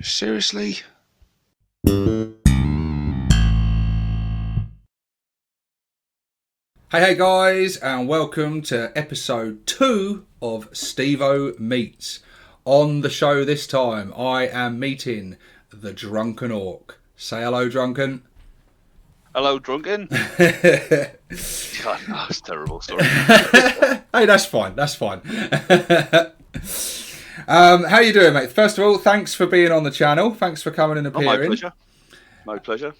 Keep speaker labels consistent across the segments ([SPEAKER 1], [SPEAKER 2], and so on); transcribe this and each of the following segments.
[SPEAKER 1] Seriously?
[SPEAKER 2] Hey guys, and welcome to episode 2 of Stevo Meets. On the show this time, I am meeting the Drunken Ork. Say hello, Drunken.
[SPEAKER 1] Hello, Drunken. God, no, it's a terrible story.
[SPEAKER 2] Hey, that's fine. How you doing, mate? First of all, thanks for being on the channel. Thanks for coming and appearing.
[SPEAKER 1] My pleasure.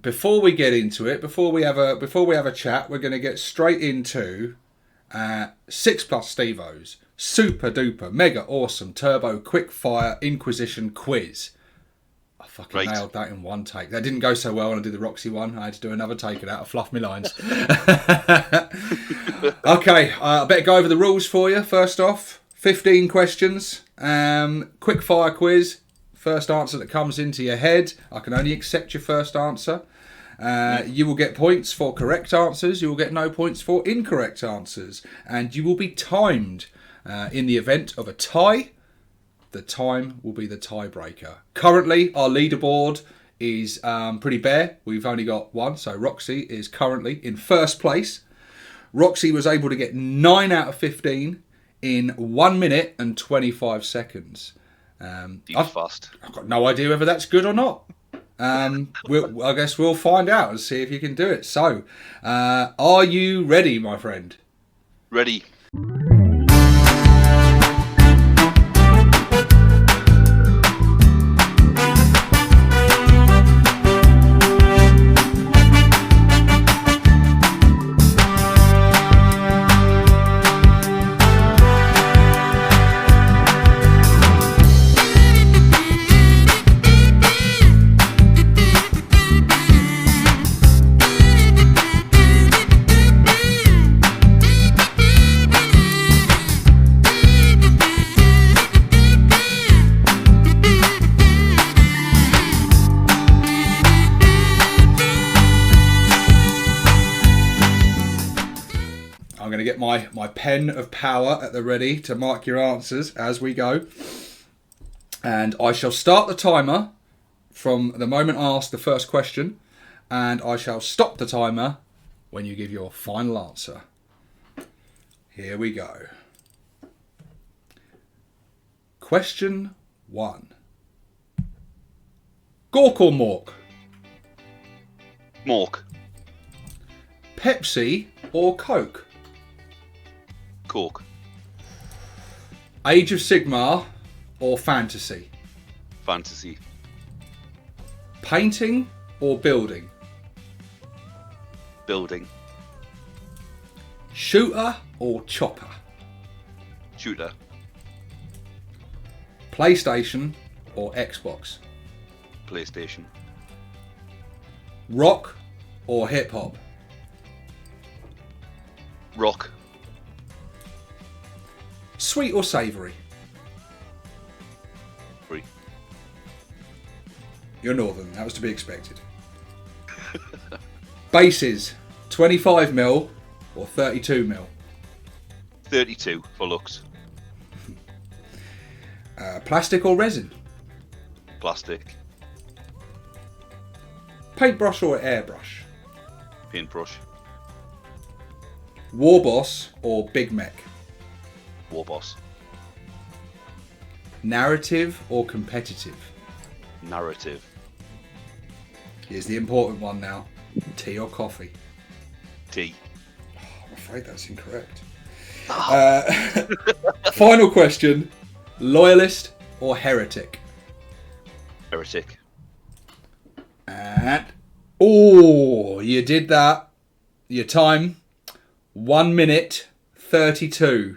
[SPEAKER 2] Before we get into it, before we have a chat, we're going to get straight into 6+ Stevos, super duper, mega awesome, turbo, quick fire, inquisition quiz. I fucking nailed that in one take. That didn't go so well when I did the Roxy one. I had to do another take of that. I fluffed my lines. Okay, I better go over the rules for you. First off, 15 questions, quick fire quiz. First answer that comes into your head. I can only accept your first answer. You will get points for correct answers. You will get no points for incorrect answers. And you will be timed. In the event of a tie, the time will be the tiebreaker. Currently, our leaderboard is pretty bare. We've only got one. So Roxy is currently in first place. Roxy was able to get 9 out of 15 in 1 minute and 25 seconds. I've got no idea whether that's good or not. I guess we'll find out and see if you can do it. So, are you ready, my friend?
[SPEAKER 1] Ready.
[SPEAKER 2] I'm going to get my pen of power at the ready to mark your answers as we go. And I shall start the timer from the moment I ask the first question. And I shall stop the timer when you give your final answer. Here we go. Question 1. Gork or Mork?
[SPEAKER 1] Mork.
[SPEAKER 2] Pepsi or Coke?
[SPEAKER 1] Cork.
[SPEAKER 2] Age of Sigmar or fantasy?
[SPEAKER 1] Fantasy.
[SPEAKER 2] Painting or building?
[SPEAKER 1] Building.
[SPEAKER 2] Shooter or chopper?
[SPEAKER 1] Shooter.
[SPEAKER 2] PlayStation or Xbox?
[SPEAKER 1] PlayStation.
[SPEAKER 2] Rock or hip hop?
[SPEAKER 1] Rock.
[SPEAKER 2] Sweet or savoury?
[SPEAKER 1] Free.
[SPEAKER 2] You're northern, that was to be expected. Bases, 25mm or 32mm?
[SPEAKER 1] 32 for looks.
[SPEAKER 2] Plastic or resin?
[SPEAKER 1] Plastic.
[SPEAKER 2] Paintbrush or airbrush?
[SPEAKER 1] Paintbrush.
[SPEAKER 2] Warboss or Big Mech?
[SPEAKER 1] Warboss.
[SPEAKER 2] Narrative or competitive?
[SPEAKER 1] Narrative.
[SPEAKER 2] Here's the important one now. Tea or coffee?
[SPEAKER 1] Tea.
[SPEAKER 2] I'm afraid that's incorrect. Final question. Loyalist or heretic?
[SPEAKER 1] Heretic.
[SPEAKER 2] And you did that. Your time, 1 minute 32.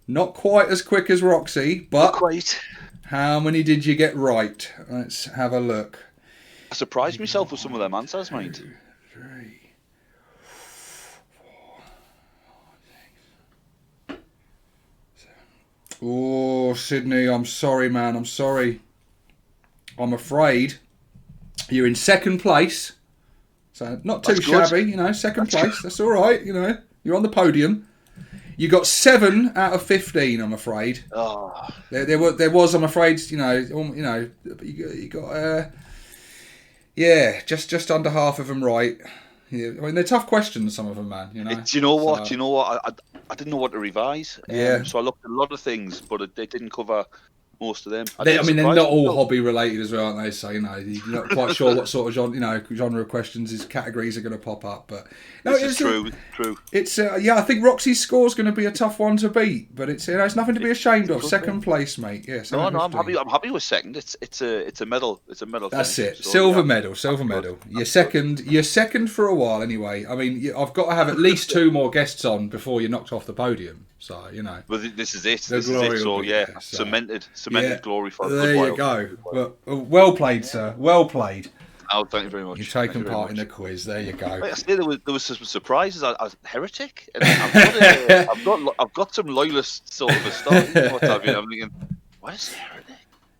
[SPEAKER 2] Not quite as quick as Roxy, but
[SPEAKER 1] Not quite.
[SPEAKER 2] How many did you get right? Let's have a look.
[SPEAKER 1] I surprised myself with some of them answers, mate.
[SPEAKER 2] 2, 3, 4, 5, 6, 7. Oh, Sydney, I'm sorry, man. I'm sorry. I'm afraid you're in second place. So not too shabby, you know, second place. That's all right, you know. You're on the podium. You got 7 out of 15. I'm afraid.
[SPEAKER 1] Oh,
[SPEAKER 2] There was. I'm afraid. You got. Yeah, just under half of them right. Yeah, I mean, they're tough questions. Some of them, man. You know.
[SPEAKER 1] do you know what? Do you know what? I didn't know what to revise.
[SPEAKER 2] Yeah.
[SPEAKER 1] So I looked at a lot of things, but they didn't cover most of them.
[SPEAKER 2] I mean, they're not all hobby related as well, aren't they? So you're not quite sure what sort of genre of questions, his categories are going to pop up. But no,
[SPEAKER 1] it's true.
[SPEAKER 2] It's I think Roxy's score is going to be a tough one to beat, but it's nothing to be ashamed of. Second place, mate. Yeah.
[SPEAKER 1] No, I'm happy. I'm happy with second. It's a medal. It's a medal.
[SPEAKER 2] That's it. So, silver medal. You're second for a while anyway. I mean, I've got to have at least 2 more guests on before you're knocked off the podium. So
[SPEAKER 1] Well, this is it. So yeah, cemented glory for.
[SPEAKER 2] There you go. Well played, sir. Well played.
[SPEAKER 1] Oh, thank you very much.
[SPEAKER 2] You've taken part in the quiz. There you go.
[SPEAKER 1] Like I say, there was some surprises. I was heretic. And I've got some loyalists sort of a start. What have you? I'm thinking, what is heretic?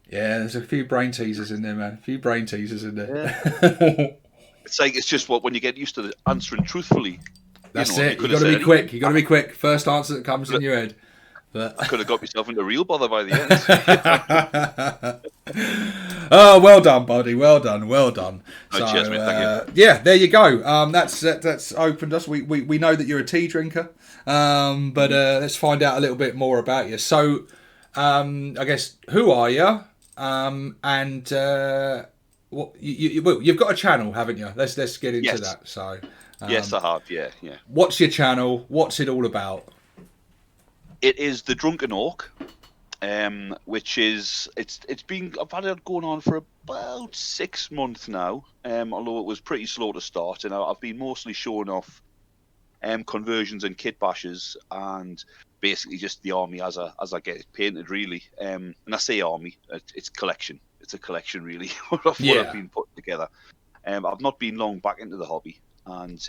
[SPEAKER 2] Yeah, there's a few brain teasers in there, man. A few brain teasers in there.
[SPEAKER 1] Yeah. It's just when you get used to answering truthfully.
[SPEAKER 2] That's it. You've got to be quick. You've got to be quick. First answer that comes in your head. But...
[SPEAKER 1] I could have got myself into real bother by the
[SPEAKER 2] end. Oh, well done, buddy. Well done. So,
[SPEAKER 1] cheers, mate. Thank
[SPEAKER 2] you. Yeah, there you go. That's opened us. We know that you're a tea drinker, but let's find out a little bit more about you. So, I guess, who are you? And what you've got a channel, haven't you? Let's get into that. So.
[SPEAKER 1] Yes, I have. Yeah.
[SPEAKER 2] What's your channel? What's it all about?
[SPEAKER 1] It is the Drunken Ork, which is I've had it going on for about 6 months now. Although it was pretty slow to start, and I've been mostly showing off conversions and kit bashes, and basically just the army as I get it painted, really. And I say army, it's collection. It's a collection, really, of what I've been putting together. I've not been long back into the hobby. And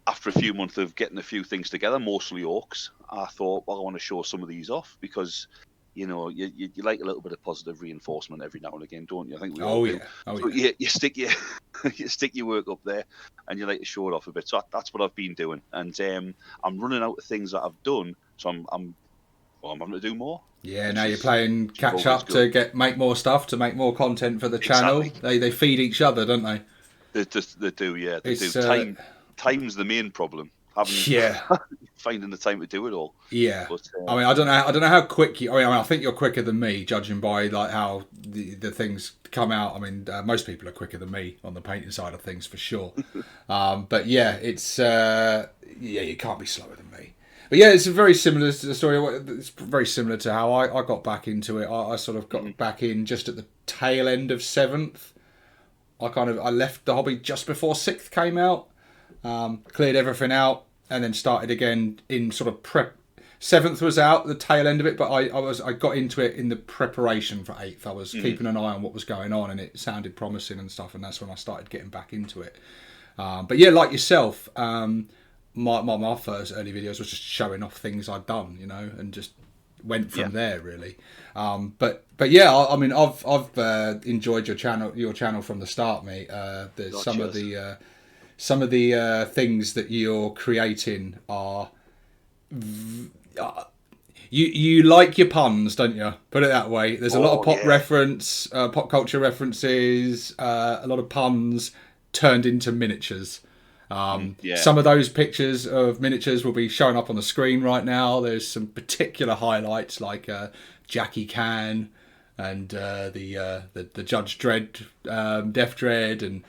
[SPEAKER 1] after a few months of getting a few things together, mostly orcs, I thought, well, I want to show some of these off because, you like a little bit of positive reinforcement every now and again, don't you? I think we all do. So you stick your work up there, and you like to show it off a bit. So that's what I've been doing, and I'm running out of things that I've done, so I'm having to do more.
[SPEAKER 2] Yeah, now you're playing catch up to make more stuff, to make more content for the channel.
[SPEAKER 1] Exactly.
[SPEAKER 2] They feed each other, don't they?
[SPEAKER 1] They do, yeah. They do. Time's the main problem. Finding the time to do it all.
[SPEAKER 2] Yeah. But, I mean, I don't know how quick you. I think you're quicker than me, judging by like how the things come out. I mean, most people are quicker than me on the painting side of things for sure. But yeah, it's you can't be slower than me. But yeah, it's a very similar story. It's very similar to how I got back into it. I sort of got back in just at the tail end of 7th. I left the hobby just before 6th came out, cleared everything out, and then started again in sort of prep. 7th was out, the tail end of it, but I got into it in the preparation for 8th. I was keeping an eye on what was going on, and it sounded promising and stuff, and that's when I started getting back into it. But yeah, like yourself, my first early videos was just showing off things I'd done, and just went from there really. But yeah, I mean, I've enjoyed your channel from the start, mate. There's some of the things that you're creating are you like your puns, don't you? Put it that way. There's a lot of pop culture references, a lot of puns turned into miniatures. Some of those pictures of miniatures will be showing up on the screen right now. There's some particular highlights like Jackie Can and the Judge Dredd, Deff Dread, and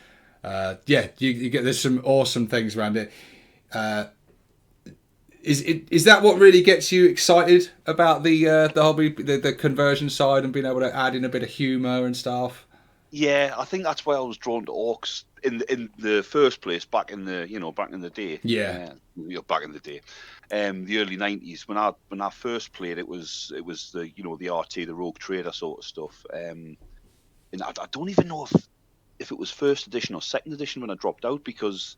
[SPEAKER 2] you get there's some awesome things around it. Is that what really gets you excited about the hobby, the conversion side, and being able to add in a bit of humour and stuff?
[SPEAKER 1] Yeah, I think that's why I was drawn to Orks in the first place back in the day.
[SPEAKER 2] Yeah,
[SPEAKER 1] back in the day, the early 90s when I first played it was the the RT, the Rogue Trader sort of stuff. And I don't even know if it was first edition or second edition when I dropped out, because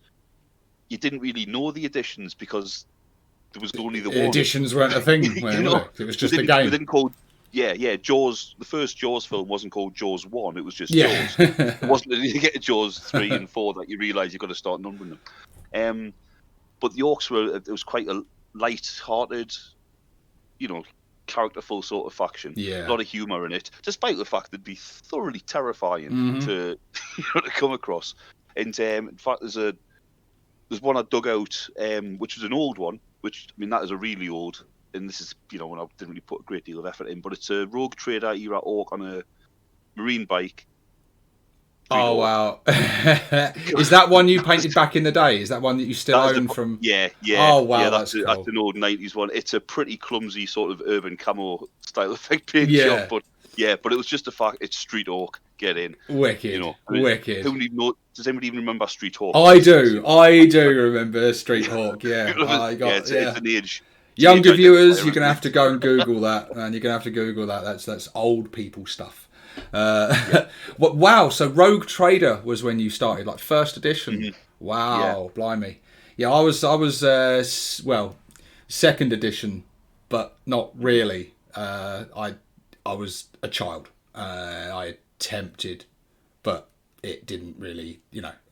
[SPEAKER 1] you didn't really know the editions because there was only the one.
[SPEAKER 2] Editions weren't a thing. It was just a game.
[SPEAKER 1] We didn't call. Yeah. Jaws. The first Jaws film wasn't called Jaws 1. It was just Jaws. It wasn't until you get to Jaws 3 and 4 that you realise you've got to start numbering them. But the Orks it was quite a light-hearted, characterful sort of faction.
[SPEAKER 2] Yeah.
[SPEAKER 1] A lot of humour in it, despite the fact they'd be thoroughly terrifying to to come across. And in fact, there's one I dug out, which was an old one, which, I mean, that is a really old, and this is, when I didn't really put a great deal of effort in, but it's a Rogue Trader era orc on a marine bike.
[SPEAKER 2] Oh, wow. Is that one you painted back in the day? Is that one that you still own from?
[SPEAKER 1] Yeah.
[SPEAKER 2] Oh, wow,
[SPEAKER 1] yeah,
[SPEAKER 2] that's cool.
[SPEAKER 1] That's an old 90s one. It's a pretty clumsy sort of urban camo style effect paint job, but it was just the fact it's Street Orc. Get in.
[SPEAKER 2] Wicked. Wicked.
[SPEAKER 1] Does anybody even remember Street Hawk?
[SPEAKER 2] I do remember Street Hawk, yeah.
[SPEAKER 1] It's an age.
[SPEAKER 2] Younger viewers, you're going to have to go and Google that, and you're going to have to Google that. That's old people stuff. Wow, so Rogue Trader was when you started, like first edition. Wow, blimey. Yeah, I was second edition, but not really. I was a child. I attempted, but it didn't really,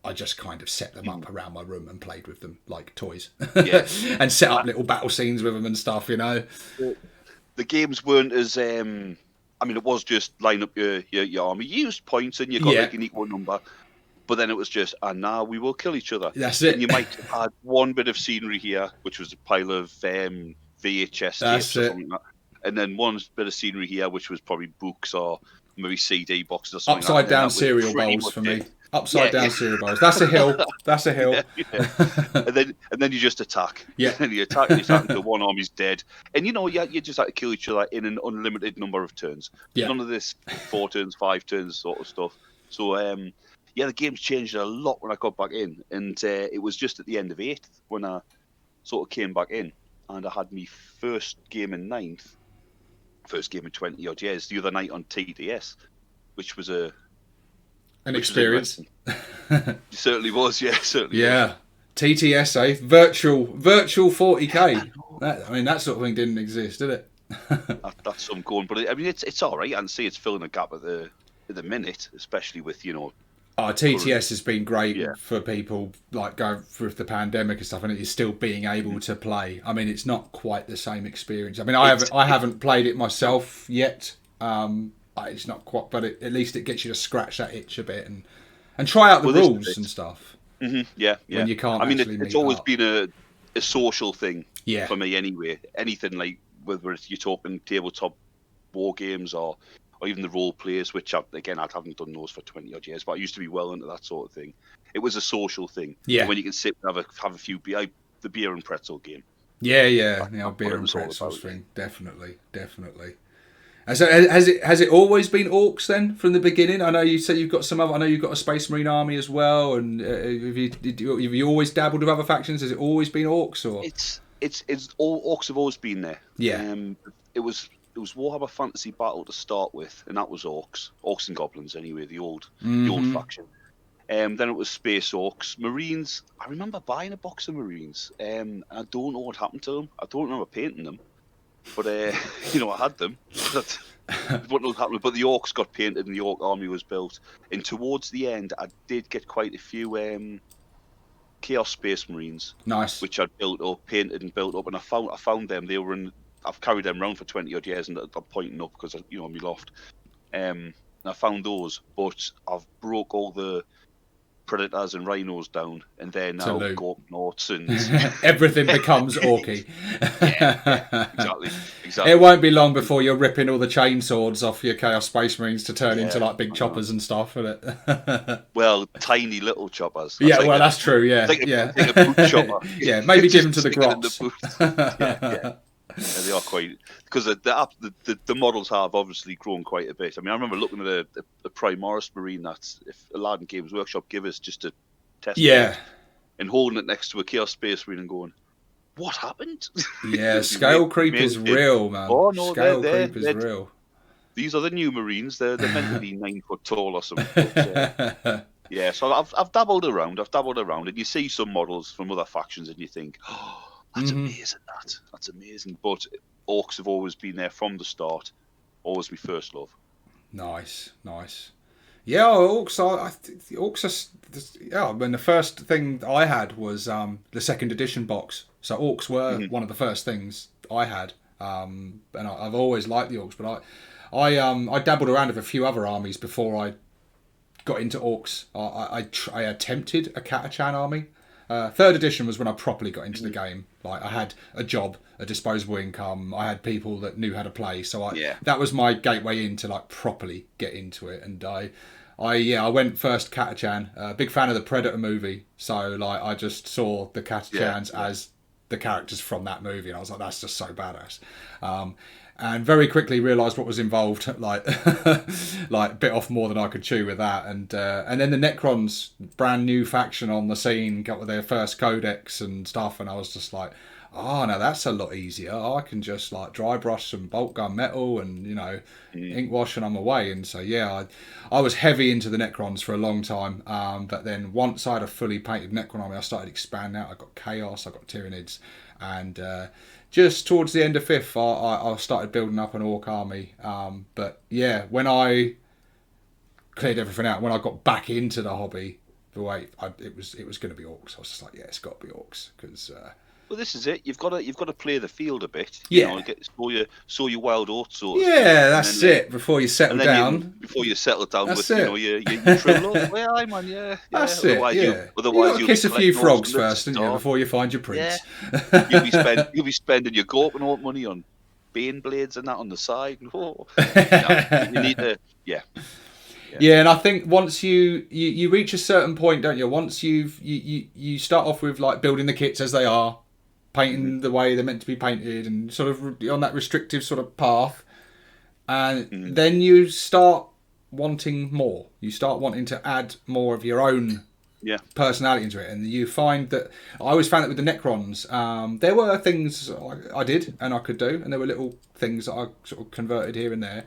[SPEAKER 2] I just kind of set them up around my room and played with them like toys. And set up little battle scenes with them and stuff, The
[SPEAKER 1] games weren't as it was just line up your army. You used points and you got like an equal number. But then it was just, and now we will kill each other.
[SPEAKER 2] That's it.
[SPEAKER 1] And you might add one bit of scenery here, which was a pile of VHS tapes or something like that. And then one bit of scenery here, which was probably books or maybe CD boxes or something.
[SPEAKER 2] Upside down cereal bowls for me. Upside down cereal bowls. That's a hill. That's a hill.
[SPEAKER 1] And then you just attack.
[SPEAKER 2] Yeah.
[SPEAKER 1] And you attack until one army's dead. And you just have to kill each other in an unlimited number of turns.
[SPEAKER 2] Yeah.
[SPEAKER 1] None of this 4 turns, 5 turns sort of stuff. So the game's changed a lot when I got back in. And it was just at the end of 8th when I sort of came back in. And I had my first game in 9th. First game in 20 odd years the other night on TTS, which was an
[SPEAKER 2] experience.
[SPEAKER 1] It certainly was, certainly.
[SPEAKER 2] Yeah, was. TTS, virtual 40k. That sort of thing didn't exist, did it?
[SPEAKER 1] That's some going, but it's all right. And see, it's filling a gap at the minute, especially with
[SPEAKER 2] TTS has been great for people like going through the pandemic and stuff, and it's still being able to play. It's not quite the same experience. I haven't played it myself yet. It's not quite, but at least it gets you to scratch that itch a bit and try out the rules and stuff.
[SPEAKER 1] Mm-hmm. Yeah.
[SPEAKER 2] When you can't.
[SPEAKER 1] It's always been a social thing for me anyway. Anything like whether it's you're talking tabletop war games or even the role players, which I haven't done those for 20 odd years, but I used to be well into that sort of thing. It was a social thing.
[SPEAKER 2] Yeah.
[SPEAKER 1] When you can sit and have a few beer, the beer and pretzel game.
[SPEAKER 2] Yeah. Beer and pretzels thing. Definitely. So has it always been Orks then from the beginning? I know you said you've got some other. I know you've got a Space Marine army as well. And have you always dabbled with other factions? Has it always been Orks or?
[SPEAKER 1] It's all Orks have always been there.
[SPEAKER 2] Yeah.
[SPEAKER 1] It was Warhammer Fantasy Battle to start with, and that was Orks and Goblins anyway, the old faction. Then it was Space Orks, Marines. I remember buying a box of Marines, and I don't know what happened to them. I don't remember painting them, but I had them. But what happened? But the Orks got painted, and the Ork army was built. And towards the end, I did get quite a few Chaos Space Marines.
[SPEAKER 2] Nice.
[SPEAKER 1] Which I'd painted and built up, and I found them. They were in. I've carried them around for 20 odd years, and I'm pointing up because my loft. And I found those, but I've broke all the Predators and Rhinos down, and they're now Gorknauts and
[SPEAKER 2] everything becomes Orky.
[SPEAKER 1] Exactly.
[SPEAKER 2] It won't be long before you're ripping all the chainswords off your Chaos Space Marines to turn into like big choppers and stuff, isn't it?
[SPEAKER 1] Well, tiny little choppers.
[SPEAKER 2] That's true. Yeah,
[SPEAKER 1] a boot chopper.
[SPEAKER 2] Yeah, maybe give them to the Grots.
[SPEAKER 1] Yeah, they are quite, because the models have obviously grown quite a bit. I remember looking at a Primaris Marine that if Aladdin Games Workshop give us just to test it, and holding it next to a Chaos Space Marine and going, what happened?
[SPEAKER 2] Yeah, scale creep is real, man.
[SPEAKER 1] Oh no,
[SPEAKER 2] scale creep is real.
[SPEAKER 1] These are the new Marines. They're meant to be 9 foot tall or something. But, yeah, so I've dabbled around, and you see some models from other factions, and you think, oh, that's amazing. That's amazing. But Orks have always been there from the start. Always my first love.
[SPEAKER 2] Nice. Yeah, Orks. Orks are. Yeah, I mean, the first thing I had was the second edition box. So Orks were
[SPEAKER 1] Hmm.
[SPEAKER 2] one of the first things I had, and I've always liked the Orks. But I dabbled around with a few other armies before I got into Orks. I attempted a Catachan army. Third edition was when I properly got into the game. Like I had a job, a disposable income. I had people that knew how to play, so
[SPEAKER 1] Yeah.
[SPEAKER 2] that was my gateway into like properly get into it. And I went first Catachan. Big fan of the Predator movie, so like I just saw the Catachans as the characters from that movie, and I was like, that's just so badass. And very quickly realised what was involved, like like bit off more than I could chew with that, and then the Necrons, brand new faction on the scene, got with their first codex and stuff, and I was just like, oh no, that's a lot easier. I can just like dry brush some bolt gun metal and ink wash, and I'm away. And so yeah, I was heavy into the Necrons for a long time, but then once I had a fully painted Necron army, I started expanding out. I got Chaos, I got Tyranids, and just towards the end of fifth, I started building up an Orc army. But yeah, when I cleared everything out, when I got back into the hobby, it was going to be Orcs. I was just like, yeah, it's got to be Orcs because.
[SPEAKER 1] Well, this is it. You've got to play the field a bit.
[SPEAKER 2] Yeah.
[SPEAKER 1] Sow your wild oats.
[SPEAKER 2] Yeah, that's it. Before you settle down.
[SPEAKER 1] Before you settle down
[SPEAKER 2] That's
[SPEAKER 1] with
[SPEAKER 2] it.
[SPEAKER 1] your true love. Well, I man, yeah.
[SPEAKER 2] That's
[SPEAKER 1] otherwise
[SPEAKER 2] it. Yeah.
[SPEAKER 1] Otherwise,
[SPEAKER 2] you kiss a few frogs
[SPEAKER 1] ornaments
[SPEAKER 2] first, didn't you, before you find your prince?
[SPEAKER 1] Yeah. You'll be spending your Gorpin Ork money on bane blades and that on the side. Oh. No, you need to. Yeah.
[SPEAKER 2] Yeah, and I think once you reach a certain point, don't you? Once you start off with like building the kits as they are, painting the way they're meant to be painted, and sort of on that restrictive sort of path, and then you start wanting more. You start wanting to add more of your own personality into it, and you find that I always found that with the Necrons, there were things I did and I could do, and there were little things that I sort of converted here and there,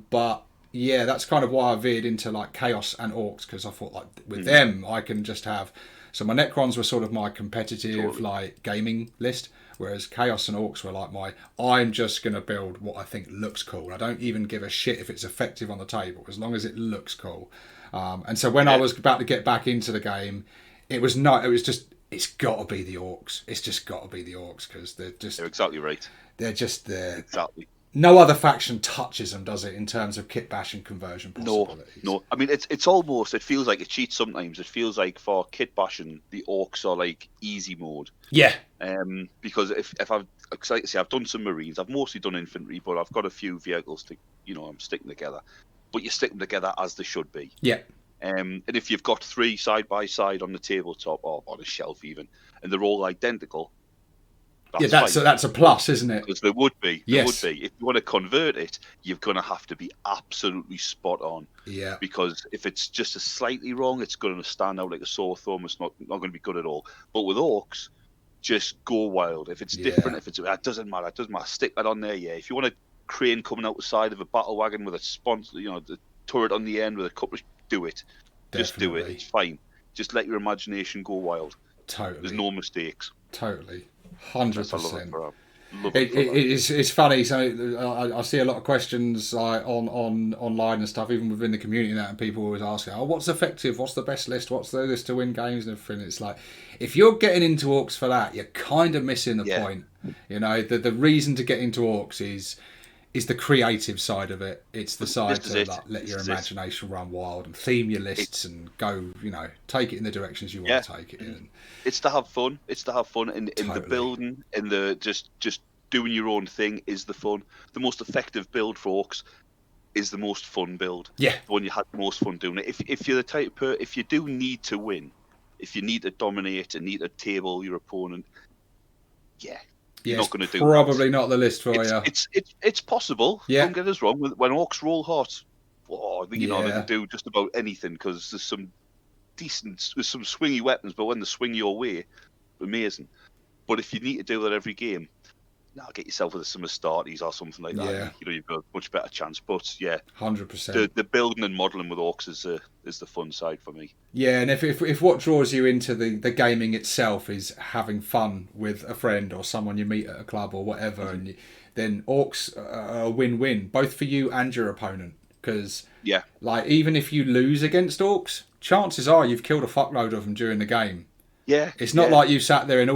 [SPEAKER 2] but. Yeah, that's kind of why I veered into like Chaos and Orcs, because I thought like with them I can just have. So my Necrons were sort of my competitive like gaming list, whereas Chaos and Orcs were like I'm just gonna build what I think looks cool. I don't even give a shit if it's effective on the table as long as it looks cool. And so when I was about to get back into the game, it was just it's got to be the Orcs. It's just got to be the Orcs because
[SPEAKER 1] You're exactly right.
[SPEAKER 2] They're just there.
[SPEAKER 1] Exactly.
[SPEAKER 2] No other faction touches them, does it, in terms of kit bash and conversion possibilities?
[SPEAKER 1] No. I mean, it's almost. It feels like a cheat sometimes. It feels like for kit bashing, the Orcs are like easy mode.
[SPEAKER 2] Yeah.
[SPEAKER 1] Because if I've, like I say, I've done some Marines. I've mostly done infantry, but I've got a few vehicles to, I'm sticking together. But you stick them together as they should be.
[SPEAKER 2] Yeah.
[SPEAKER 1] And if you've got 3 side by side on the tabletop or on a shelf even, and they're all identical.
[SPEAKER 2] That's a plus, isn't it?
[SPEAKER 1] Because there would be.
[SPEAKER 2] Yes.
[SPEAKER 1] If you want to convert it, you're going to have to be absolutely spot on.
[SPEAKER 2] Yeah.
[SPEAKER 1] Because if it's just a slightly wrong, it's going to stand out like a sore thumb. It's not going to be good at all. But with Orcs, just go wild. If it's different, it doesn't matter. It doesn't matter. Stick that on there. Yeah. If you want a crane coming out the side of a battle wagon with a sponsor, the turret on the end with a couple, do it.
[SPEAKER 2] Definitely.
[SPEAKER 1] Just do it. It's fine. Just let your imagination go wild.
[SPEAKER 2] Totally.
[SPEAKER 1] There's no mistakes.
[SPEAKER 2] Totally. 100%.
[SPEAKER 1] It's
[SPEAKER 2] funny. So I see a lot of questions on online and stuff, even within the community, and people always ask, "Oh, what's effective? What's the best list? What's the list to win games and everything?" It's like if you're getting into Orcs for that, you're kind of missing the point. The reason to get into Orcs is the creative side of it. It's the side to let your imagination run wild and theme your lists and go, take it in the directions you want to take it in.
[SPEAKER 1] It's to have fun. It's to have fun in the building, in the just doing your own thing is the fun. The most effective build for Orcs is the most fun build.
[SPEAKER 2] Yeah.
[SPEAKER 1] The one you had the most fun doing it. If you're the type of if you do need to win, if you need to dominate and need to table your opponent, you're not going to do
[SPEAKER 2] probably not the list for you.
[SPEAKER 1] It's possible.
[SPEAKER 2] Yeah.
[SPEAKER 1] Don't get us wrong. When Orcs roll hot, they can do just about anything because there's some swingy weapons, but when they swing your way, amazing. But if you need to do that every game, get yourself with some Astartes or something like that. You've got a much better chance. But
[SPEAKER 2] 100%.
[SPEAKER 1] The building and modelling with Orcs is the fun side for me.
[SPEAKER 2] Yeah, and if what draws you into the gaming itself is having fun with a friend or someone you meet at a club or whatever, then Orcs are a win-win both for you and your opponent. because
[SPEAKER 1] Yeah.
[SPEAKER 2] like even if you lose against orcs, chances are you've killed a fuckload of them during the game.
[SPEAKER 1] Yeah.
[SPEAKER 2] It's not like you sat there and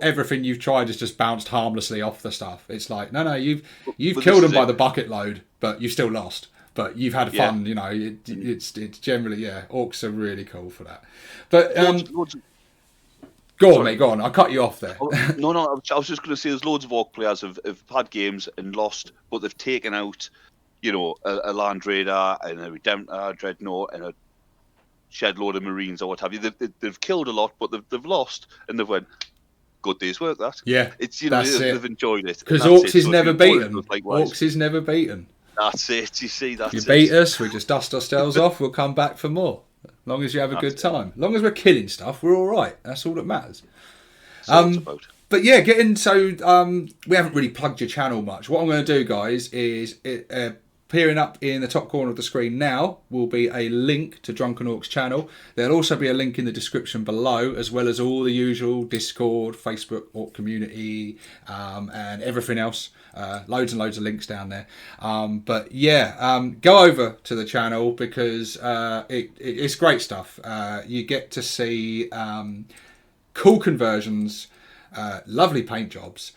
[SPEAKER 2] everything you've tried has just bounced harmlessly off the stuff. It's like no, you've
[SPEAKER 1] But
[SPEAKER 2] killed
[SPEAKER 1] this
[SPEAKER 2] them
[SPEAKER 1] is
[SPEAKER 2] by
[SPEAKER 1] it.
[SPEAKER 2] the bucket load, but you still lost. But you've had
[SPEAKER 1] Yeah.
[SPEAKER 2] fun, you know. It's generally orcs are really cool for that. But
[SPEAKER 1] Loads
[SPEAKER 2] go on, mate, go on. I cut you off there.
[SPEAKER 1] no, I was just going to say there's loads of Orc players have had games and lost, but they've taken out, you know, a Land Raider and a Redemptor, Dreadnought, and a shed load of Marines or what have you. They've killed a lot, but they've lost, and they've went, good day's work, that.
[SPEAKER 2] Yeah,
[SPEAKER 1] it's, you know,
[SPEAKER 2] that's
[SPEAKER 1] they've enjoyed it.
[SPEAKER 2] Because
[SPEAKER 1] Orcs
[SPEAKER 2] Orcs is never beaten. Orcs is never beaten.
[SPEAKER 1] That's it, you see, that's
[SPEAKER 2] you
[SPEAKER 1] it.
[SPEAKER 2] beat us, we just dust ourselves off, we'll come back for more. As long as you have a good time. As long as we're killing stuff, we're all right. That's all that matters.
[SPEAKER 1] About.
[SPEAKER 2] But yeah, we haven't really plugged your channel much. What I'm going to do, guys, is appearing up in the top corner of the screen now will be a link to Drunken Ork's channel. There'll also be a link in the description below, as well as all the usual Discord, Facebook, Ork community, and everything else. Loads and loads of links down there. But yeah, go over to the channel because it's great stuff. You get to see cool conversions, lovely paint jobs,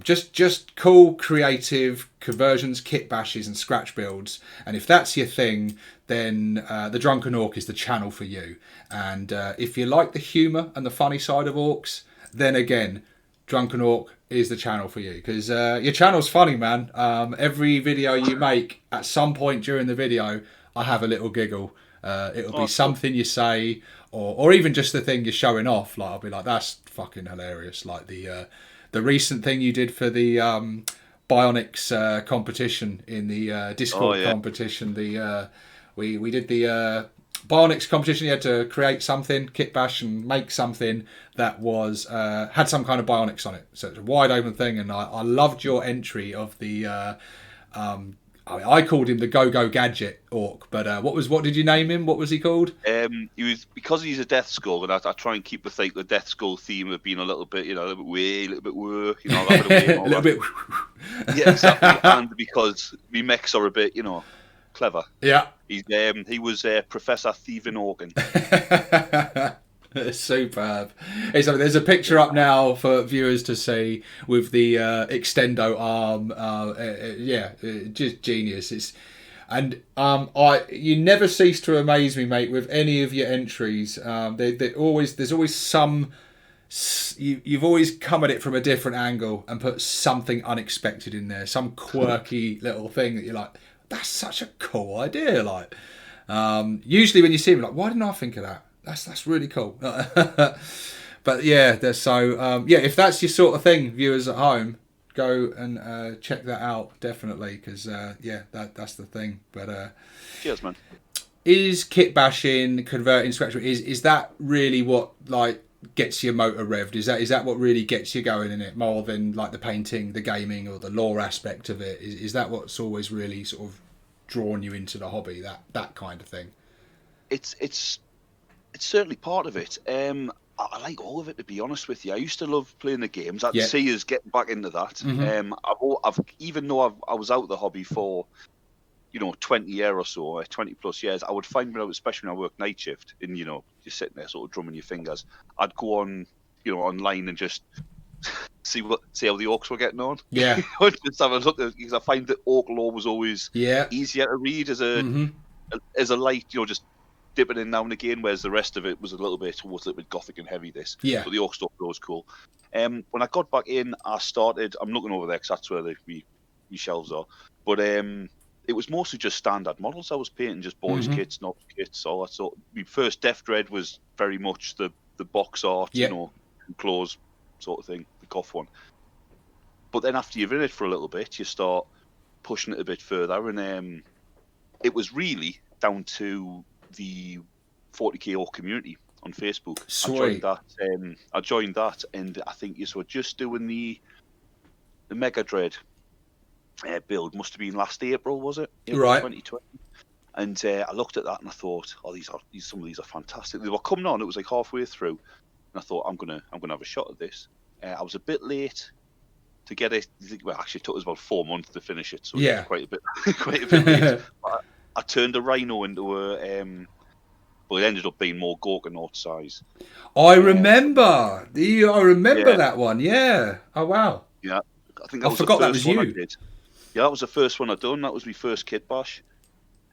[SPEAKER 2] just cool creative conversions, kit bashes and scratch builds. And if that's your thing, then the Drunken Ork is the channel for you. And if you like the humour and the funny side of orcs, then again, Drunken Ork is the channel for you, because your channel's funny, man. Every video you make, at some point during the video, I have a little giggle. It'll be something you say, or even just the thing you're showing off. Like I'll be like, "That's fucking hilarious!" Like the recent thing you did for the Bionics competition in the Discord competition. We did the Bionics competition. You had to create something, kit bash, and make something that was had some kind of Bionics on it. So it's a wide open thing, and I loved your entry of the. I called him the Go-Go Gadget Orc, but what did you name him? What was he called?
[SPEAKER 1] He was, because he's a Death Skull, and I try and keep the Death Skull theme of being a little bit, you know, a little bit way, a little bit woo, you know, a
[SPEAKER 2] little bit.
[SPEAKER 1] Yeah, exactly. And because me mechs are a bit, you know, clever.
[SPEAKER 2] Yeah.
[SPEAKER 1] He was Professor Thieving Organ.
[SPEAKER 2] Superb. There's a picture up now for viewers to see with the extendo arm. Just genius. You never cease to amaze me, mate, with any of your entries. There's always some. You've always come at it from a different angle and put something unexpected in there, some quirky little thing that you're like, that's such a cool idea. Like, usually when you see them, like, why didn't I think of that? That's really cool. But yeah, if that's your sort of thing, viewers at home, go and check that out, definitely, because that's the thing. But
[SPEAKER 1] cheers, man.
[SPEAKER 2] Is kit bashing, converting, scratching, is that really what like gets your motor revved? Is that what really gets you going in it, more than like the painting, the gaming, or the lore aspect of it? Is that what's always really sort of drawn you into the hobby, that kind of thing?
[SPEAKER 1] It's certainly part of it. I like all of it, to be honest with you. I used to love playing the games. I see us getting back into that.
[SPEAKER 2] Mm-hmm.
[SPEAKER 1] I've even though I was out of the hobby for, you know, 20 years or so, 20 plus years, I would find when especially when I worked night shift, and you know, you're sitting there sort of drumming your fingers, I'd go on, you know, online and just see how the orcs were getting on.
[SPEAKER 2] Yeah.
[SPEAKER 1] Just have a look, because I find that orc lore was always easier to read as a light, you know, just dipping in now and again, whereas the rest of it was a little bit gothic and heavy. But the orc stuff was cool. When I got back in, I'm looking over there because that's where the shelves are, but it was mostly just standard models I was painting, just boys kits, knobs kits, all that sort. My first Death Dread was very much the box art, you know, claws sort of thing, the goth one. But then after you've in it for a little bit, you start pushing it a bit further, and it was really down to the 40k Ork community on Facebook.
[SPEAKER 2] Sweet.
[SPEAKER 1] I joined that, and I think you were just doing the Mega Dread build. Must have been last April, was it? April
[SPEAKER 2] right.
[SPEAKER 1] 2020. And I looked at that and I thought, some of these are fantastic. They were coming on. It was like halfway through, and I thought, I'm gonna have a shot at this. I was a bit late to get it. Well, actually, it took us about 4 months to finish it, so it was quite a bit late. I turned a rhino into a well, it ended up being more Gorgonaut size.
[SPEAKER 2] I remember. I remember
[SPEAKER 1] Yeah.
[SPEAKER 2] that one. Yeah. Oh wow.
[SPEAKER 1] Yeah, I think
[SPEAKER 2] I
[SPEAKER 1] that was the
[SPEAKER 2] forgot that
[SPEAKER 1] first
[SPEAKER 2] was
[SPEAKER 1] one I
[SPEAKER 2] you.
[SPEAKER 1] did. Yeah, that was the first one I done. That was my first kit bash.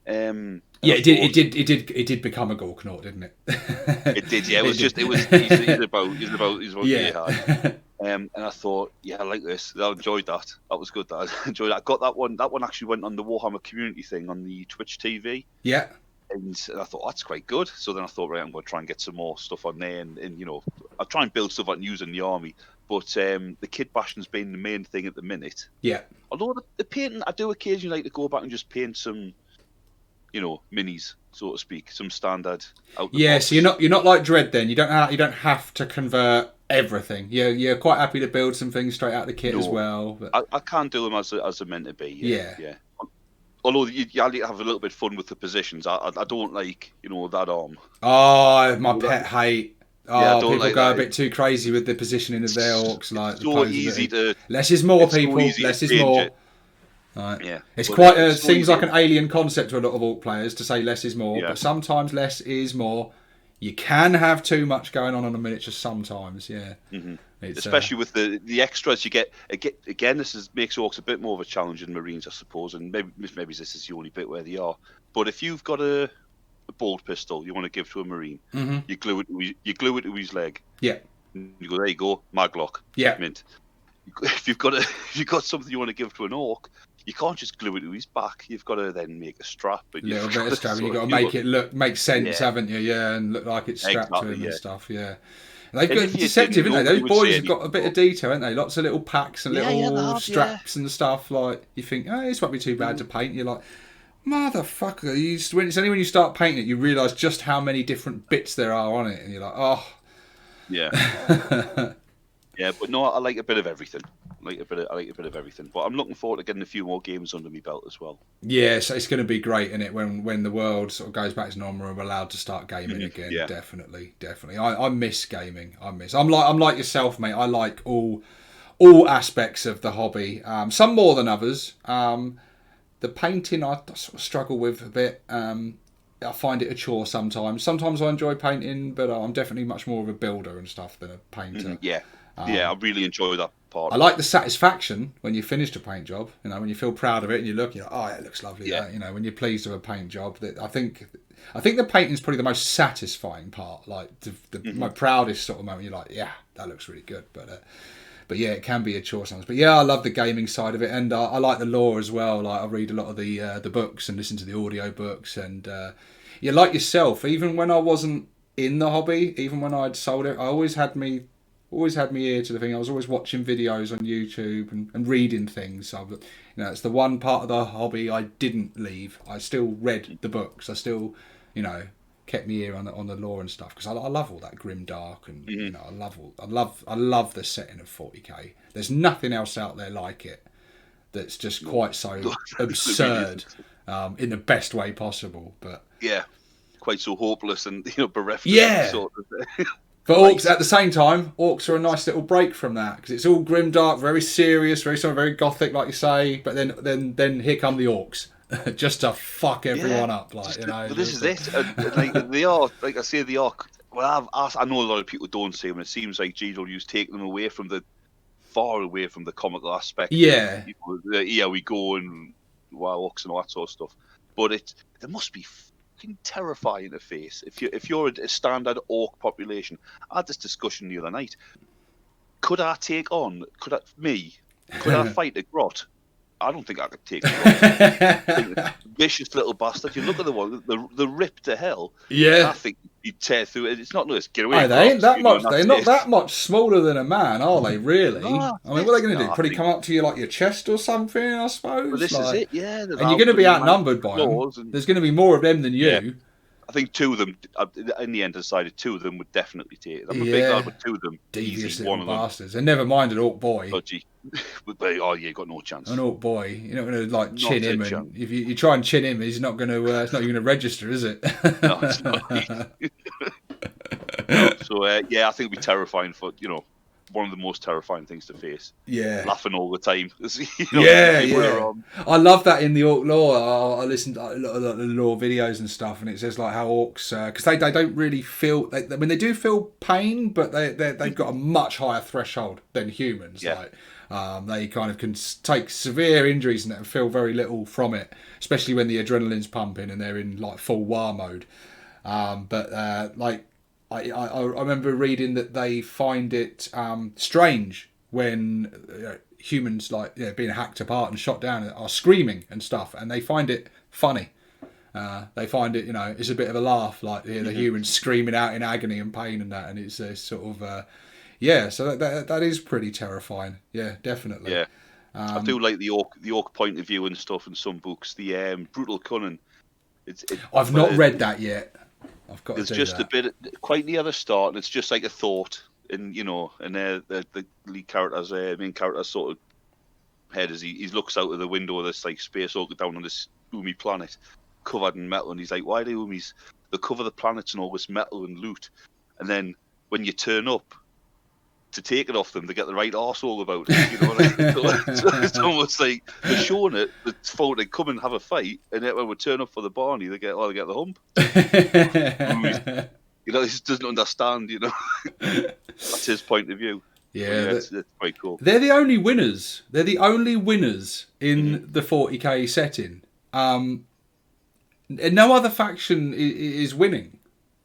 [SPEAKER 1] And
[SPEAKER 2] Yeah,
[SPEAKER 1] I
[SPEAKER 2] it did. It
[SPEAKER 1] thought
[SPEAKER 2] did. It did become a Gorknaut, didn't it?
[SPEAKER 1] it did. Yeah, it was
[SPEAKER 2] It
[SPEAKER 1] just. It was.
[SPEAKER 2] did.
[SPEAKER 1] He's about year high.
[SPEAKER 2] Yeah.
[SPEAKER 1] And I thought, yeah, I like this. I enjoyed that. That was good. I enjoyed that. I got that one. That one actually went on the Warhammer community thing on the Twitch TV.
[SPEAKER 2] Yeah.
[SPEAKER 1] And I thought, that's quite good. So then I thought, right, I'm going to try and get some more stuff on there. And you know, I'll try and build stuff I can use in the army. But the kit bashing's been the main thing at the minute.
[SPEAKER 2] Yeah.
[SPEAKER 1] Although the painting, I do occasionally like to go back and just paint some, you know, minis, so to speak, some standard out the
[SPEAKER 2] Yeah.
[SPEAKER 1] box.
[SPEAKER 2] So you're not like Dread then. You don't have to convert everything. You're quite happy to build some things straight out of the kit as well. But...
[SPEAKER 1] I can't do them as they're meant to be.
[SPEAKER 2] Yeah.
[SPEAKER 1] Yeah. Although you have to have a little bit of fun with the positions. I don't like, you know, that arm.
[SPEAKER 2] Oh, my pet hate. Oh,
[SPEAKER 1] Yeah, I don't
[SPEAKER 2] people
[SPEAKER 1] like
[SPEAKER 2] go
[SPEAKER 1] that.
[SPEAKER 2] a bit too crazy with the positioning of their orcs. Like the
[SPEAKER 1] So easy to.
[SPEAKER 2] less is more,
[SPEAKER 1] It's so
[SPEAKER 2] people.
[SPEAKER 1] easy to
[SPEAKER 2] Less is
[SPEAKER 1] change
[SPEAKER 2] more.
[SPEAKER 1] it.
[SPEAKER 2] Right.
[SPEAKER 1] Yeah.
[SPEAKER 2] It's
[SPEAKER 1] But
[SPEAKER 2] quite
[SPEAKER 1] it's so
[SPEAKER 2] seems
[SPEAKER 1] easy.
[SPEAKER 2] like an alien concept to a lot of orc players to say less is more,
[SPEAKER 1] Yeah.
[SPEAKER 2] but sometimes less is more. You can have too much going on a miniature sometimes, yeah.
[SPEAKER 1] Mm-hmm.
[SPEAKER 2] It's,
[SPEAKER 1] Especially with the extras you get. Again, makes orcs a bit more of a challenge than marines, I suppose, and maybe this is the only bit where they are. But if you've got a bolt pistol you want to give to a marine,
[SPEAKER 2] mm-hmm.
[SPEAKER 1] you glue it to his leg.
[SPEAKER 2] Yeah.
[SPEAKER 1] You go, there you go, maglock.
[SPEAKER 2] Yeah.
[SPEAKER 1] Mint. If you've got something you want to give to an orc, you can't just glue it to his back. You've got to then make a strap.
[SPEAKER 2] A little bit of strap. You've got to make sense, haven't you? Yeah, and look like it's strapped to him and stuff. Yeah. And they've got deceptive, haven't they? Those boys have got a bit of detail, haven't they? Lots of little packs and little straps and stuff. Like you think, oh, this won't be too bad to paint. You're like, motherfucker! It's only when you start painting it you realise just how many different bits there are on it, and you're like, oh.
[SPEAKER 1] Yeah. Yeah, but no, I like a bit of everything. I like a bit of everything. But I'm looking forward to getting a few more games under my belt as well.
[SPEAKER 2] Yeah, so it's going to be great, isn't it? When the world sort of goes back to normal and we're allowed to start gaming again.
[SPEAKER 1] Yeah.
[SPEAKER 2] Definitely. I miss gaming. I'm like yourself, mate. I like all aspects of the hobby. Some more than others. The painting I sort of struggle with a bit. I find it a chore sometimes. Sometimes I enjoy painting, but I'm definitely much more of a builder and stuff than a painter.
[SPEAKER 1] Yeah. Yeah, I really enjoy that part.
[SPEAKER 2] I like the satisfaction when you finished a paint job. You know, when you feel proud of it and you look, you're like, oh, it looks lovely.
[SPEAKER 1] Yeah.
[SPEAKER 2] That. You know, when you're pleased with a paint job, that I think the painting's probably the most satisfying part. Like my proudest sort of moment. You're like, yeah, that looks really good. But yeah, it can be a chore sometimes. But yeah, I love the gaming side of it, and I like the lore as well. Like I read a lot of the books and listen to the audio books, and yeah, like yourself. Even when I wasn't in the hobby, even when I'd sold it, I always had me ear to the thing. I was always watching videos on YouTube and reading things. So, you know, it's the one part of the hobby I didn't leave. I still read the books. I still, you know, kept me ear on the lore and stuff because I love all that grim dark and you know I love the setting of 40k. There's nothing else out there like it. That's just quite so absurd in the best way possible. But
[SPEAKER 1] yeah, quite so hopeless and bereft.
[SPEAKER 2] Yeah.
[SPEAKER 1] Sort of.
[SPEAKER 2] But orcs, at the same time, orcs are a nice little break from that because it's all grim dark, very serious, very gothic, like you say. But then here come the orcs, just to fuck everyone up, like you know.
[SPEAKER 1] But this is it. Like they are, like I say, they are. Well, I know a lot of people don't say them. It seems like GW's taking them far away from the comical aspect.
[SPEAKER 2] Yeah.
[SPEAKER 1] Here we go and orcs and all that sort of stuff. But there must be terrifying to face if you're a standard orc population. I had this discussion the other night. Could I fight a grot? I don't think I could take a grot. Vicious little bastard. You look at the one, the rip to hell.
[SPEAKER 2] Yeah,
[SPEAKER 1] I think you'd tear through it. It's not nice. Get away.
[SPEAKER 2] They ain't that much. They're not that much smaller than a man, are they? Really? No, I mean, what are they going to do? Probably come up to you like your chest or something, I suppose.
[SPEAKER 1] Well, this is it. Yeah,
[SPEAKER 2] and you're going to be outnumbered by them. There's going to be more of them than you.
[SPEAKER 1] Yeah. I think two of them, in the end, I decided two of them would definitely take it. I'm a big guy, but two of them,
[SPEAKER 2] devious
[SPEAKER 1] easy,
[SPEAKER 2] little bastards. And never mind an orc boy.
[SPEAKER 1] Dodgy. Oh, yeah, got no chance.
[SPEAKER 2] An orc boy, you're not going to like chin him, and if you try and chin him, he's not going to. It's not going to register, is it?
[SPEAKER 1] No, it's not. So yeah, I think it'd be terrifying for one of the most terrifying things to face.
[SPEAKER 2] Yeah.
[SPEAKER 1] Laughing all the time.
[SPEAKER 2] Yeah. I love that in the Ork lore. I listened to a lot of the lore videos and stuff, and it says like how Orks, because they don't really feel, they do feel pain, but they've got a much higher threshold than humans.
[SPEAKER 1] Yeah.
[SPEAKER 2] Like, they kind of can take severe injuries and feel very little from it, especially when the adrenaline's pumping and they're in like full war mode. Like, I remember reading that they find it strange when humans being hacked apart and shot down are screaming and stuff, and they find it funny. They find it, it's a bit of a laugh, like the humans screaming out in agony and pain and that, and it's sort of so that is pretty terrifying. Yeah, definitely.
[SPEAKER 1] Yeah, I do like the orc point of view and stuff in some books. The brutal cunning.
[SPEAKER 2] I've not read that yet. I've got.
[SPEAKER 1] There's just a bit quite near the start, and it's just like a thought, and the lead character's main character's sort of head as he looks out of the window of this like space orc down on this Umi planet, covered in metal, and he's like, why do Umis they cover the planets in all this metal and loot, and then when you turn up to take it off them, they get the right arsehole about it. So it's almost like they're showing it. It's for they come and have a fight, and then when we turn up for the Barney, they get the hump. He just doesn't understand. That's his point of view.
[SPEAKER 2] Yeah,
[SPEAKER 1] it's quite cool.
[SPEAKER 2] They're the only winners. They're the only winners in the 40k setting. And no other faction is winning.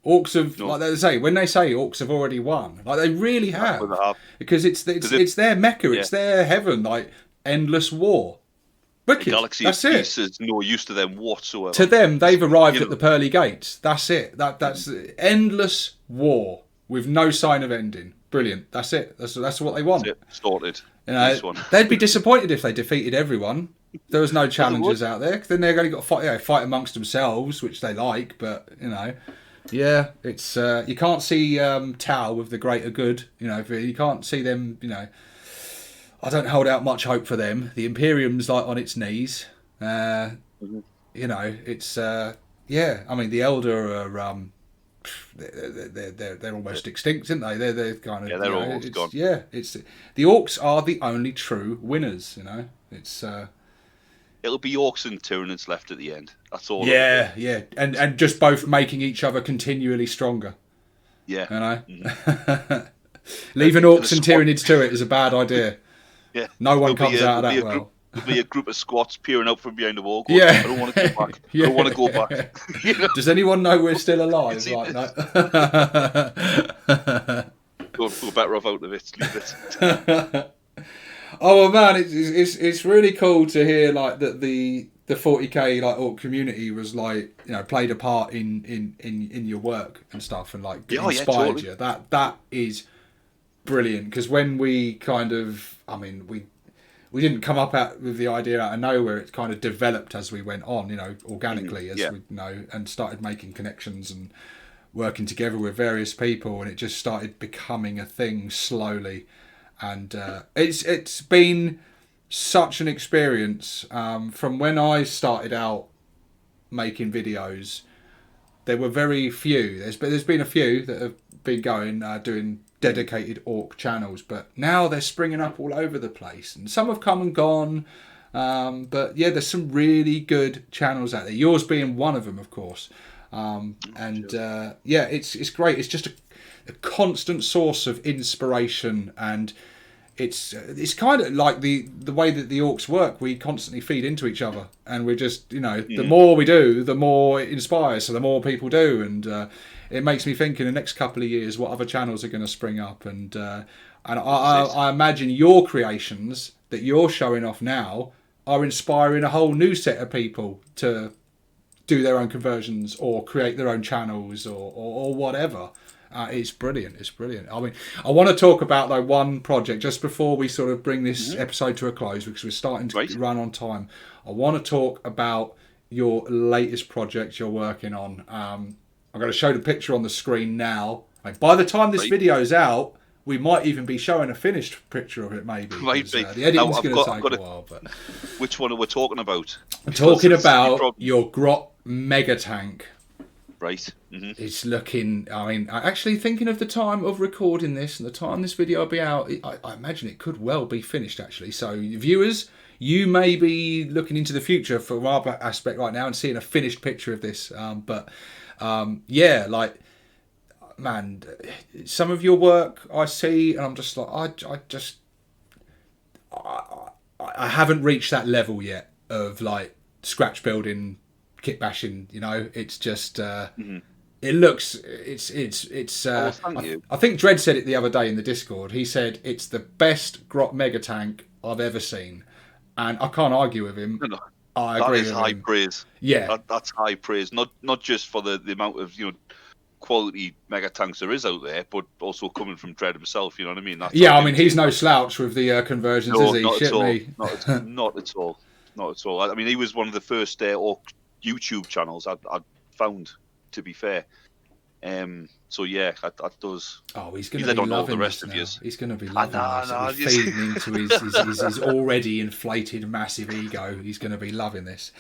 [SPEAKER 2] Orcs have, like they say, when they say Orcs have already won, like they really have, because it's their mecca, it's their heaven, like endless war. Wicked.
[SPEAKER 1] The galaxy
[SPEAKER 2] that's
[SPEAKER 1] of
[SPEAKER 2] it.
[SPEAKER 1] peace is no use to them whatsoever.
[SPEAKER 2] To them, they've arrived at the pearly gates. That's it. That's endless war with no sign of ending. Brilliant. That's it. That's what they want.
[SPEAKER 1] That's it. Sorted.
[SPEAKER 2] Nice one. They'd be disappointed if they defeated everyone. There was no challenges out there. Then they've only got to fight amongst themselves, which they like. But yeah, it's you can't see Tau with the greater good. You can't see them. I don't hold out much hope for them. The Imperium's like on its knees. It's I mean, the Elder are they're almost extinct, aren't they? They're kind of
[SPEAKER 1] they're almost gone.
[SPEAKER 2] Yeah, it's the Orcs are the only true winners. It's.
[SPEAKER 1] It'll be Orcs and Tyranids left at the end. That's all.
[SPEAKER 2] Yeah, yeah, and just both making each other continually stronger.
[SPEAKER 1] Yeah.
[SPEAKER 2] Leaving Orcs and Tyranids to it is a bad idea.
[SPEAKER 1] Yeah.
[SPEAKER 2] No one comes out of that well.
[SPEAKER 1] There'll be a group of squats peering out from behind the wall.
[SPEAKER 2] Going,
[SPEAKER 1] I don't want to go back. I don't want to go back.
[SPEAKER 2] Does anyone know we're still alive? Like, no.
[SPEAKER 1] Go better off out of it. Leave it.
[SPEAKER 2] Oh man, it's really cool to hear like that the 40k like Orc community was like played a part in your work and stuff and like inspired you. That is brilliant, because when we kind of we didn't come up with the idea out of nowhere. It kind of developed as we went on, organically we and started making connections and working together with various people, and it just started becoming a thing slowly. And it's been such an experience. From when I started out making videos, there were very few. There's been a few that have been going doing dedicated Orc channels, but now they're springing up all over the place, and some have come and gone. But yeah, there's some really good channels out there. Yours being one of them, of course. It's great. It's just a constant source of inspiration, and it's kind of like the way that the Orcs work. We constantly feed into each other, and we're just the more we do, the more it inspires, so the more people do, and it makes me think in the next couple of years what other channels are going to spring up, and I imagine your creations that you're showing off now are inspiring a whole new set of people to do their own conversions or create their own channels or whatever. It's brilliant. It's brilliant. I mean, I want to talk about though one project just before we sort of bring this episode to a close, because we're starting to run on time. I want to talk about your latest project you're working on. I'm going to show the picture on the screen now. By the time this video's out, we might even be showing a finished picture of it, maybe.
[SPEAKER 1] Might be.
[SPEAKER 2] The editing's going to take a while. But
[SPEAKER 1] which one are we talking about?
[SPEAKER 2] I'm talking about your Grot mega tank.
[SPEAKER 1] Right. Mm-hmm.
[SPEAKER 2] It's looking. I mean, actually thinking of the time of recording this and the time this video will be out, I imagine it could well be finished. Actually, so viewers, you may be looking into the future from our aspect right now and seeing a finished picture of this. Yeah, like, man, some of your work I see, and I'm just like, I haven't reached that level yet of like scratch building, kit bashing. You know, it's just. It looks, it's.
[SPEAKER 1] Oh, thank you.
[SPEAKER 2] I think Dredd said it the other day in the Discord. He said it's the best Grot mega tank I've ever seen, and I can't argue with him.
[SPEAKER 1] No.
[SPEAKER 2] I agree
[SPEAKER 1] That is
[SPEAKER 2] with
[SPEAKER 1] high
[SPEAKER 2] him.
[SPEAKER 1] praise.
[SPEAKER 2] Yeah,
[SPEAKER 1] That's high praise. Not just for the amount of quality mega tanks there is out there, but also coming from Dredd himself. You know what I mean? That's
[SPEAKER 2] yeah. I mean, he's no slouch with the conversions,
[SPEAKER 1] no,
[SPEAKER 2] is he?
[SPEAKER 1] not
[SPEAKER 2] Shit
[SPEAKER 1] at all.
[SPEAKER 2] me.
[SPEAKER 1] Not at all. Not at all. I mean, he was one of the first Ork YouTube channels I'd found. To be fair. So yeah, that does.
[SPEAKER 2] Oh, he's going to be loving this now. He's going to be loving this.
[SPEAKER 1] No,
[SPEAKER 2] He's feeding into his already inflated massive ego. He's going to be loving this.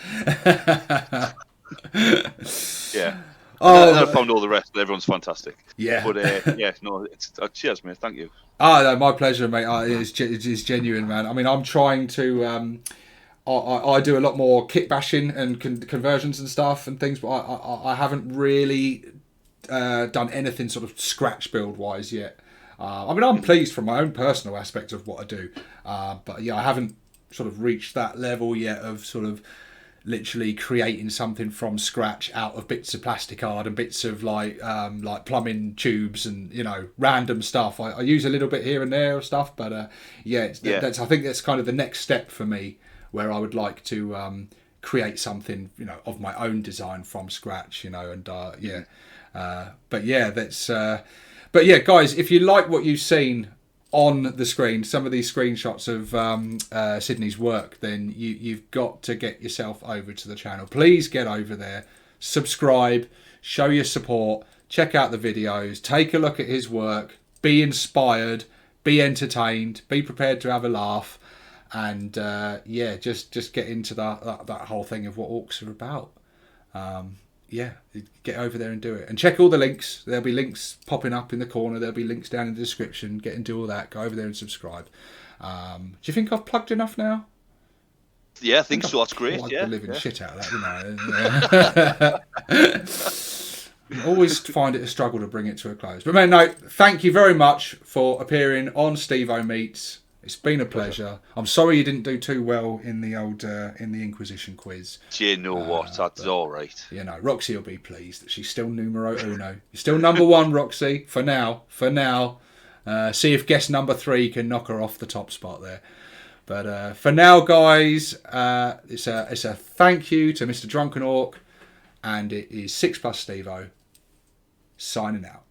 [SPEAKER 1] Yeah.
[SPEAKER 2] Oh,
[SPEAKER 1] I found all the rest. Everyone's fantastic.
[SPEAKER 2] Yeah.
[SPEAKER 1] But yeah, no, it's cheers, mate. Thank you.
[SPEAKER 2] Oh, no, my pleasure, mate. It is genuine, man. I mean, I'm trying to. I do a lot more kit bashing and conversions and stuff and things, but I haven't really done anything sort of scratch build wise yet. I mean, I'm pleased from my own personal aspect of what I do, but yeah, I haven't sort of reached that level yet of sort of literally creating something from scratch out of bits of plastic card and bits of like plumbing tubes and random stuff. I use a little bit here and there of stuff, but that's I think that's kind of the next step for me, where I would like to create something of my own design from scratch, but yeah, guys, if you like what you've seen on the screen, some of these screenshots of Sydney's work, then you've got to get yourself over to the channel. Please get over there, subscribe, show your support, check out the videos, take a look at his work, be inspired, be entertained, be prepared to have a laugh, and just get into that whole thing of what Orks are about. Get over there and do it, and check all the links. There'll be links popping up in the corner, there'll be links down in the description. Get and do all that. Go over there and subscribe. Do you think I've plugged enough now?
[SPEAKER 1] Yeah, I think so. That's great.
[SPEAKER 2] The living shit out of that, Always find it a struggle to bring it to a close, but man, no, thank you very much for appearing on Stevo Meets. It's been a pleasure. I'm sorry you didn't do too well in the old in the Inquisition quiz.
[SPEAKER 1] Do you know what? That's all right.
[SPEAKER 2] Roxy will be pleased that she's still numero uno. You're still number one, Roxy, for now. See if guest number 3 can knock her off the top spot there. But for now, guys, it's a thank you to Mr. Drunken Ork, and it is 6+ Stevo signing out.